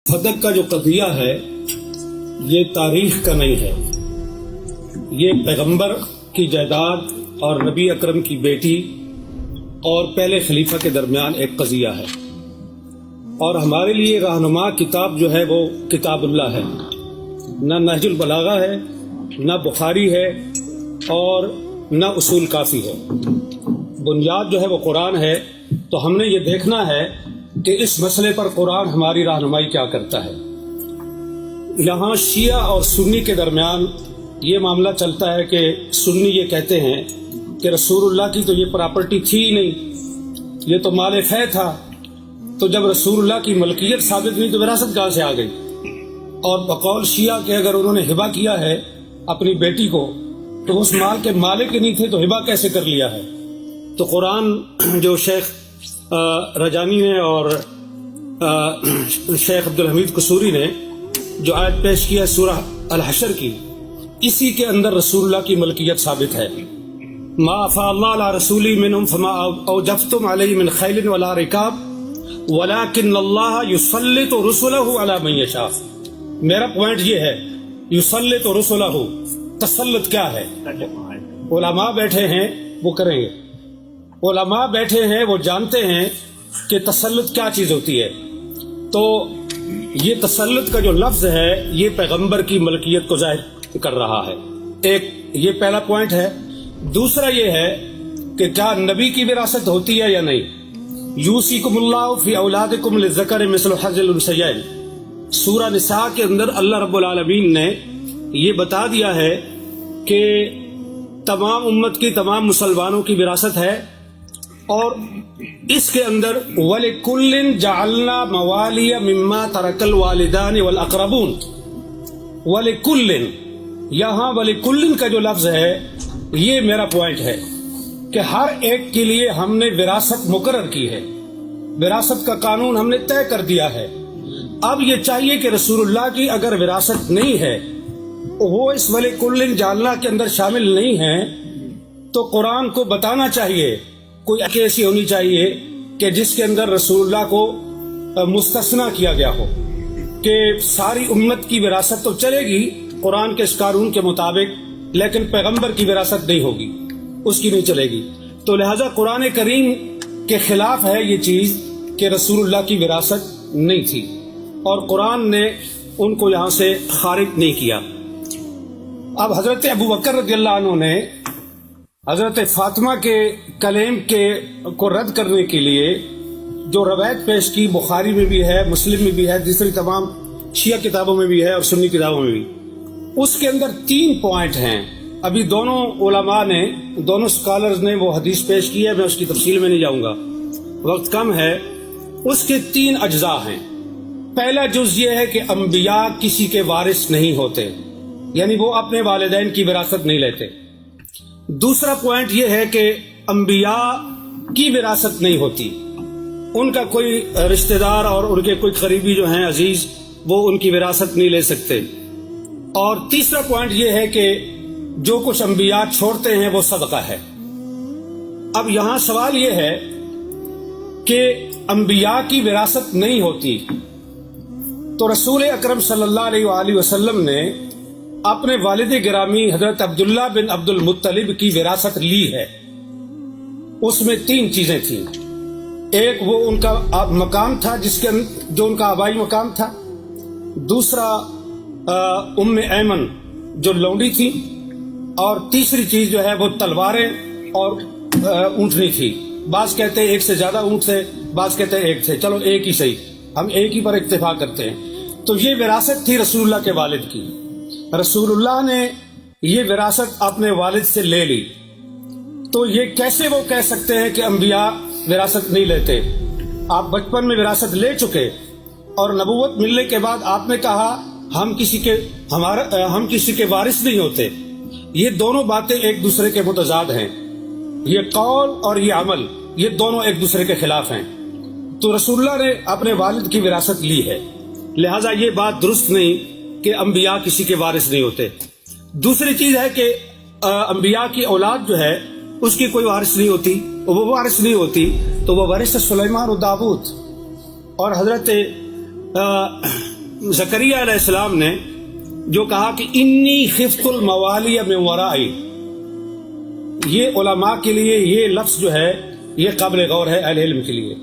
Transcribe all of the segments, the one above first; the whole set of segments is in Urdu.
فدق کا جو قضیہ ہے یہ تاریخ کا نہیں ہے، یہ پیغمبر کی جائیداد اور نبی اکرم کی بیٹی اور پہلے خلیفہ کے درمیان ایک قضیہ ہے، اور ہمارے لیے رہنما کتاب جو ہے وہ کتاب اللہ ہے، نہ نہج البلاغہ ہے، نہ بخاری ہے، اور نہ اصول کافی ہے۔ بنیاد جو ہے وہ قرآن ہے، تو ہم نے یہ دیکھنا ہے کہ اس مسئلے پر قرآن ہماری رہنمائی کیا کرتا ہے۔ یہاں شیعہ اور سنی کے درمیان یہ معاملہ چلتا ہے کہ سنی یہ کہتے ہیں کہ رسول اللہ کی تو یہ پراپرٹی تھی ہی نہیں، یہ تو مال فے تھا، تو جب رسول اللہ کی ملکیت ثابت نہیں تو وراثت کہاں سے آ گئی؟ اور بقول شیعہ کہ اگر انہوں نے ہبہ کیا ہے اپنی بیٹی کو تو اس مال کے مالک نہیں تھے، تو ہبہ کیسے کر لیا ہے؟ تو قرآن جو شیخ رجانی نے اور شیخ عبدالحمید قصوری نے جو آیت پیش کیا سورہ الحشر کی، اسی کے اندر رسول اللہ کی ملکیت ثابت ہے۔ ما افاء اللہ علی رسولی منہم فما اوجفتم علیہ من خیل ولا رکاب ولکن اللہ یسلط رسلہ علی من یشاء۔ میرا پوائنٹ یہ ہے، یسلط رسلہ، تسلط کیا ہے؟ علماء بیٹھے ہیں وہ کریں گے، علماء بیٹھے ہیں وہ جانتے ہیں کہ تسلط کیا چیز ہوتی ہے۔ تو یہ تسلط کا جو لفظ ہے یہ پیغمبر کی ملکیت کو ظاہر کر رہا ہے۔ ایک یہ پہلا پوائنٹ ہے۔ دوسرا یہ ہے کہ کیا نبی کی وراثت ہوتی ہے یا نہیں؟ یوصیکم اللہ فی اولادکم للذکر مثل حظ الانثیین، سورہ نساء کے اندر اللہ رب العالمین نے یہ بتا دیا ہے کہ تمام امت کی، تمام مسلمانوں کی وراثت ہے، اور اس کے اندر وَلِكُلٍّ جَعَلْنَا مَوَالِيَ مِمَّا تَرَكَ الْوَالِدَانِ وَالْأَقْرَبُونَ۔ وَلِكُلٍّ، یہاں وَلِكُلٍّ کا جو لفظ ہے یہ میرا پوائنٹ ہے کہ ہر ایک کے لیے ہم نے وراثت مقرر کی ہے، وراثت کا قانون ہم نے طے کر دیا ہے۔ اب یہ چاہیے کہ رسول اللہ کی اگر وراثت نہیں ہے، وہ اس وَلِكُلٍّ جَعَلْنَا کے اندر شامل نہیں ہے، تو قرآن کو بتانا چاہیے، کوئی ایسی ہونی چاہیے کہ جس کے اندر رسول اللہ کو مستثنیٰ کیا گیا ہو کہ ساری امت کی وراثت تو چلے گی قرآن کے اس قانون کے مطابق، لیکن پیغمبر کی وراثت نہیں ہوگی، اس کی نہیں چلے گی۔ تو لہذا قرآن کریم کے خلاف ہے یہ چیز کہ رسول اللہ کی وراثت نہیں تھی، اور قرآن نے ان کو یہاں سے خارج نہیں کیا۔ اب حضرت ابوبکر رضی اللہ عنہ نے حضرت فاطمہ کے کلیم کو رد کرنے کے لیے جو روایت پیش کی، بخاری میں بھی ہے، مسلم میں بھی ہے، دوسری تمام شیعہ کتابوں میں بھی ہے اور سنی کتابوں میں بھی، اس کے اندر 3 پوائنٹ ہیں۔ ابھی دونوں علماء نے، دونوں اسکالرز نے وہ حدیث پیش کی ہے، میں اس کی تفصیل میں نہیں جاؤں گا، وقت کم ہے۔ اس کے 3 اجزاء ہیں۔ پہلا جز یہ ہے کہ انبیاء کسی کے وارث نہیں ہوتے، یعنی وہ اپنے والدین کی وراثت نہیں لیتے۔ دوسرا پوائنٹ یہ ہے کہ انبیاء کی وراثت نہیں ہوتی، ان کا کوئی رشتہ دار اور ان کے کوئی قریبی جو ہیں عزیز، وہ ان کی وراثت نہیں لے سکتے۔ اور تیسرا پوائنٹ یہ ہے کہ جو کچھ انبیاء چھوڑتے ہیں وہ صدقہ ہے۔ اب یہاں سوال یہ ہے کہ انبیاء کی وراثت نہیں ہوتی، تو رسول اکرم صلی اللہ علیہ وآلہ وسلم نے اپنے والد گرامی حضرت عبداللہ بن عبد المطلب کی وراثت لی ہے۔ اس میں 3 چیزیں تھیں۔ ایک وہ ان کا مقام تھا جو ان کا آبائی مقام تھا، دوسرا ام ایمن جو لونڈی تھی، اور تیسری چیز جو ہے وہ تلواریں اور اونٹنی تھی۔ بعض کہتے ہیں ایک سے زیادہ اونٹ تھے، بعض کہتے ہیں ایک تھے، چلو ایک ہی صحیح، ہم ایک ہی پر اتفاق کرتے ہیں۔ تو یہ وراثت تھی رسول اللہ کے والد کی۔ رسول اللہ نے یہ وراثت اپنے والد سے لے لی، تو یہ کیسے وہ کہہ سکتے ہیں کہ انبیاء وراثت نہیں لیتے؟ آپ بچپن میں وراثت لے چکے، اور نبوت ملنے کے بعد آپ نے کہا ہم کسی کے وارث نہیں ہوتے۔ یہ دونوں باتیں ایک دوسرے کے متضاد ہیں، یہ قول اور یہ عمل، یہ دونوں ایک دوسرے کے خلاف ہیں۔ تو رسول اللہ نے اپنے والد کی وراثت لی ہے، لہٰذا یہ بات درست نہیں کہ انبیاء کسی کے وارث نہیں ہوتے۔ دوسری چیز ہے کہ انبیاء کی اولاد جو ہے اس کی کوئی وارث نہیں ہوتی، وہ وارث نہیں ہوتی، تو وہ وارث سلیمان و داؤد اور حضرت زکریا علیہ السلام نے جو کہا کہ انی خفت الموالی من ورائی، یہ علماء کے لیے یہ لفظ جو ہے یہ قابل غور ہے اہل علم کے لیے،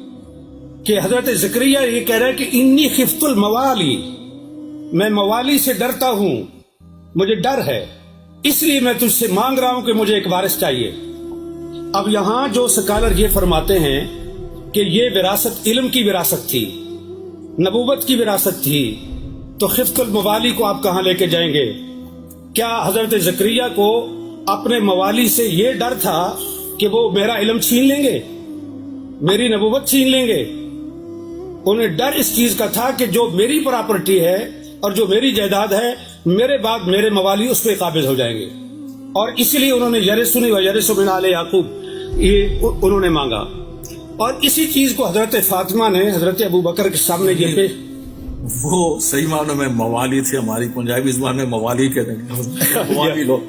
کہ حضرت زکریا یہ کہہ رہے ہیں کہ انی خفت الموالی، میں موالی سے ڈرتا ہوں، مجھے ڈر ہے، اس لیے میں تجھ سے مانگ رہا ہوں کہ مجھے ایک وارث چاہیے۔ اب یہاں جو سکالر یہ فرماتے ہیں کہ یہ وراثت علم کی وراثت تھی، نبوت کی وراثت تھی، تو خفت الموالی کو آپ کہاں لے کے جائیں گے؟ کیا حضرت زکریا کو اپنے موالی سے یہ ڈر تھا کہ وہ میرا علم چھین لیں گے، میری نبوت چھین لیں گے؟ انہیں ڈر اس چیز کا تھا کہ جو میری پراپرٹی ہے اور جو میری جائیداد ہے، میرے بعد میرے موالی اس پہ قابض ہو جائیں گے، اور اسی لیے انہوں نے یرثنی و یرث من آل یعقوب یہ انہوں نے مانگا۔ اور اسی چیز کو حضرت فاطمہ نے حضرت ابو بکر کے سامنے یہ پیش، وہ صحیح معنوں میں موالی تھے، ہماری پنجابی زبان میں موالی کہتے ہیں، موالی لوگ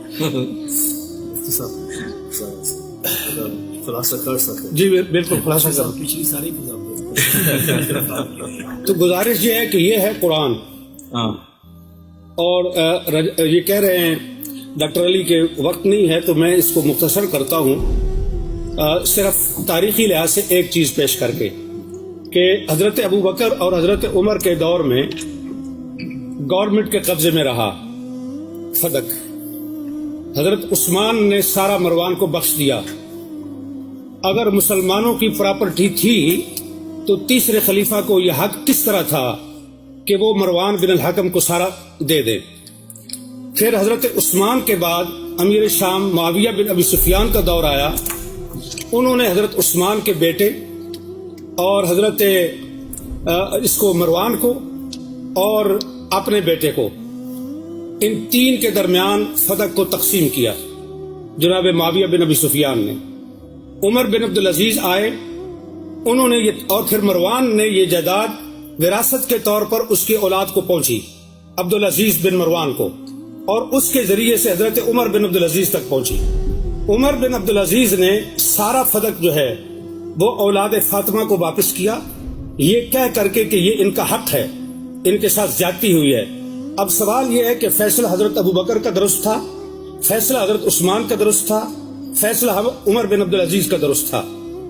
خلاصہ کر سکتے۔ جی بالکل خلاصہ کر، پچھلی ساری تو گزارش یہ ہے کہ یہ ہے قرآن، اور یہ کہہ رہے ہیں ڈاکٹر علی کے وقت نہیں ہے تو میں اس کو مختصر کرتا ہوں، صرف تاریخی لحاظ سے ایک چیز پیش کر کے، کہ حضرت ابو بکر اور حضرت عمر کے دور میں گورنمنٹ کے قبضے میں رہا فدق، حضرت عثمان نے سارا مروان کو بخش دیا۔ اگر مسلمانوں کی پراپرٹی تھی تو تیسرے خلیفہ کو یہ حق کس طرح تھا کہ وہ مروان بن الحکم کو سارا دے دے؟ پھر حضرت عثمان کے بعد امیر شام معاویہ بن ابی سفیان کا دور آیا، انہوں نے حضرت عثمان کے بیٹے اور حضرت اس کو مروان کو اور اپنے بیٹے کو، ان تین کے درمیان فدق کو تقسیم کیا جناب معاویہ بن ابی سفیان نے۔ عمر بن عبدالعزیز آئے، انہوں نے یہ، اور پھر مروان نے یہ جائیداد وراثت کے طور پر اس کی اولاد کو پہنچی، عبدالعزیز بن مروان کو، اور اس کے ذریعے سے حضرت عمر بن عبدالعزیز تک پہنچی۔ عمر بن عبدالعزیز نے سارا فدق جو ہے وہ اولاد فاطمہ کو واپس کیا، یہ کہہ کر کے کہ یہ ان کا حق ہے، ان کے ساتھ زیادتی ہوئی ہے۔ اب سوال یہ ہے کہ فیصلہ حضرت ابو بکر کا درست تھا، فیصلہ حضرت عثمان کا درست تھا، فیصلہ عمر بن عبدالعزیز کا درست تھا،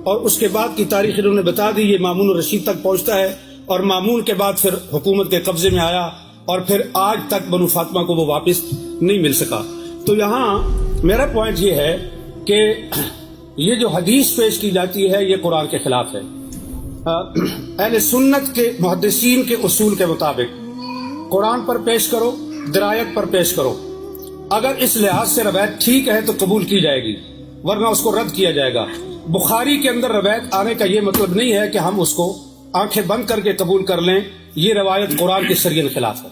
اور اس کے بعد کی تاریخ انہوں نے بتا دی، یہ مامون الرشید تک پہنچتا ہے، اور مامون کے بعد پھر حکومت کے قبضے میں آیا، اور پھر آج تک بنو فاطمہ کو وہ واپس نہیں مل سکا۔ تو یہاں میرا پوائنٹ یہ ہے کہ یہ جو حدیث پیش کی جاتی ہے یہ قرآن کے خلاف ہے۔ اہل سنت کے محدثین کے اصول کے مطابق قرآن پر پیش کرو، درایت پر پیش کرو، اگر اس لحاظ سے روایت ٹھیک ہے تو قبول کی جائے گی، ورنہ اس کو رد کیا جائے گا۔ بخاری کے اندر روایت آنے کا یہ مطلب نہیں ہے کہ ہم اس کو آنکھیں بند کر کے قبول کر لیں، یہ روایت قرآن کے سریع خلاف ہے۔